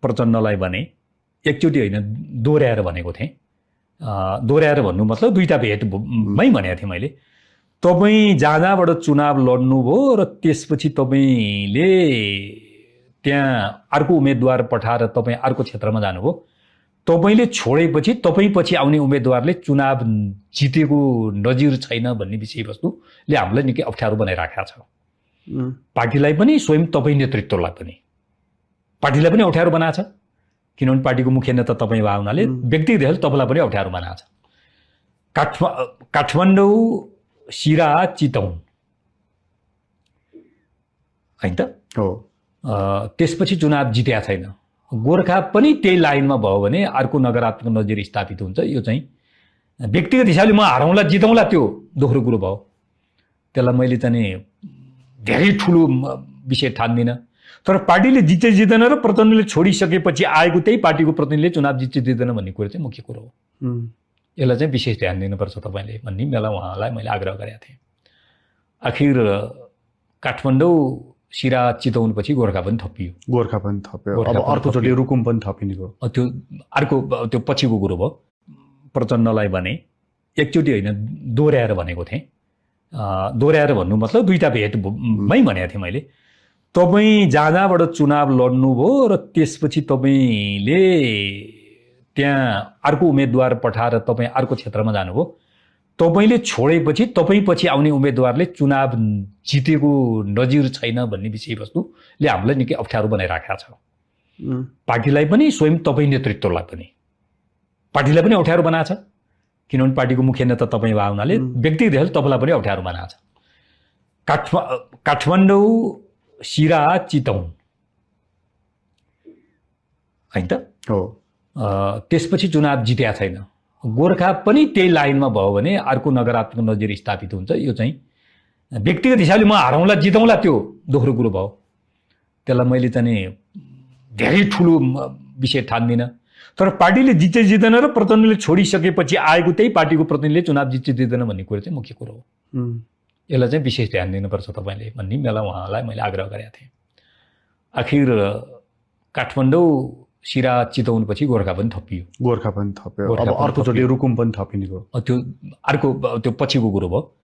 प्रचण्डलाई भने एकचोटि होइन दोहोऱ्याएर भनेको थिएँ। दोहोऱ्याएर भन्नु मतलब दुईटा भेटमै भनेको थिएँ मैले। तपाईँ जहाँबाट चुनाव लड्नुभयो र त्यसपछि तपाईँले त्यहाँ अर्को उम्मेदवार पठाएर तपाईँ अर्को क्षेत्रमा जानुभयो। तपाईँले छोडेपछि तपाईँपछि आउने उम्मेदवारले चुनाव जितेको नजिर छैन भन्ने विषयवस्तुले हामीलाई निकै अप्ठ्यारो बनाइराखेको छ। पार्टीलाई पनि स्वयं तपाईँ नेतृत्वलाई पनि पार्टीलाई पनि अप्ठ्यारो बनाएको छ, किनभने पार्टीको मुख्य नेता तपाईँ भए हुनाले व्यक्तिगत हिसाबले तपाईँलाई पनि अप्ठ्यारो बनाएको छ। काठमाडौँ, सिराहा, चितवन होइन त हो। त्यसपछि चुनाव जितेका छैन। गोर्खा पनि त्यही लाइनमा भयो भने अर्को नकारात्मक नजिर स्थापित हुन्छ। यो चाहिँ व्यक्तिगत हिसाबले म हराउँला जिताउँला त्यो दोहोरो कुरो भयो। त्यसलाई मैले चाहिँ धेरै ठुलो विषय ठान्दिनँ। तर पार्टीले जित्छ जित्दैन र प्रचण्डले छोडिसकेपछि आएको त्यही पार्टीको प्रतिनिधिले चुनाव जित्छ जित्दैन भन्ने कुरो चाहिँ मुख्य कुरो हो। यसलाई चाहिँ विशेष ध्यान दिनुपर्छ तपाईँले भन्ने बेला उहाँलाई मैले आग्रह गरेका थिएँ। आखिर काठमाडौँ, सिराहा, चितवन पछि गोर्खा पनि थपियो। गोर्खा पनि थप्यो। अब अर्कोचोटि रुकुम पनि थपिने भयो। त्यो अर्को त्यो पछिको कुरो भयो। प्रचण्डलाई भने एकचोटि होइन दोहोऱ्याएर भनेको थिएँ। दोहोऱ्याएर भन्नु मतलब दुईटा भेटमै भनेको थिएँ मैले। तपाईँ जहाँबाट चुनाव लड्नुभयो र त्यसपछि तपाईँले त्यहाँ अर्को उम्मेदवार पठाएर तपाईँ अर्को क्षेत्रमा जानुभयो। तपाईँले छोडेपछि तपाईँपछि आउने उम्मेदवारले चुनाव जितेको नजिर छैन भन्ने विषयवस्तुले हामीलाई निकै अप्ठ्यारो बनाइराखेको छ। पार्टीलाई पनि स्वयं तपाईँ नेतृत्वलाई पनि पार्टीलाई पनि अप्ठ्यारो बनाएको छ, किनभने पार्टीको मुख्य नेता तपाईँ भए हुनाले व्यक्तिगत हिसाबले तपाईँलाई पनि अप्ठ्यारो बनाएको छ। काठमाडौँ, सिराहा, चितवन होइन त हो। त्यसपछि चुनाव जितेका छैन। गोर्खा पनि त्यही लाइनमा भयो भने अर्को नकारात्मक नजिर स्थापित हुन्छ। यो चाहिँ व्यक्तिगत हिसाबले म हराउँला जिताउँला त्यो दोहोरो कुरो भयो। त्यसलाई मैले चाहिँ धेरै ठुलो विषय ठान्दिनँ। तर पार्टीले जित्छ जित्दैन र प्रचण्डले छोडिसकेपछि आएको त्यही पार्टीको प्रतिनिधिले चुनाव जित्छ जित्दैन भन्ने कुरो चाहिँ मुख्य कुरो हो। यसलाई चाहिँ विशेष ध्यान दिनुपर्छ तपाईँले भन्ने बेला उहाँलाई मैले आग्रह गरेका थिएँ। आखिर काठमाडौँ, सिराहा, चितवन पछि गोर्खा पनि थपियो। गोर्खा पनि थप्यो। अब अर्कोचोटि रुकुम पनि थपिने भयो। त्यो अर्को त्यो पछिको कुरो भयो।